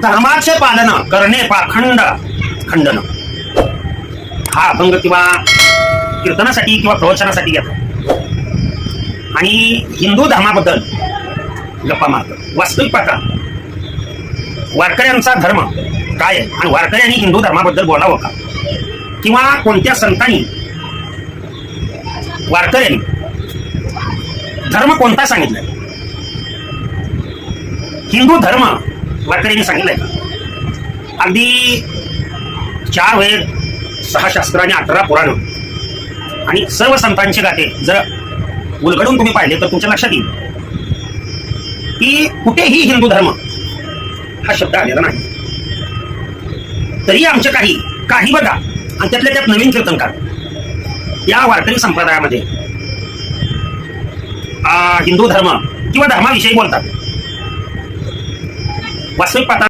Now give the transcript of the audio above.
धर्माचे पालन करणे पाखंड खंडन हा अभंग किंवा कीर्तनासाठी किंवा प्रवचनासाठी घेतात आणि हिंदू धर्माबद्दल गप्पा मारतात. वास्तविक पाहता वारकऱ्यांचा धर्म काय आहे आणि वारकऱ्यांनी हिंदू धर्माबद्दल बोलावं का, किंवा कोणत्या संतांनी वारकऱ्यांनी धर्म कोणता सांगितलाय, हिंदू धर्म वारकऱ्यांनी सांगितलंय का? अगदी 4 वेद, 6 शास्त्र आणि 18 पुराण आणि सर्व संतांचे गाथे जर उलगडून तुम्ही पाहिले तर तुमच्या लक्षात येईल की कुठेही हिंदू धर्म हा शब्द आलेला नाही. तरी आमचे काही बघा आणि त्यातल्या त्यात नवीन कीर्तनकार या वारकरी संप्रदायामध्ये हिंदू धर्म किंवा धर्माविषयी बोलतात. वास्तविक पाहता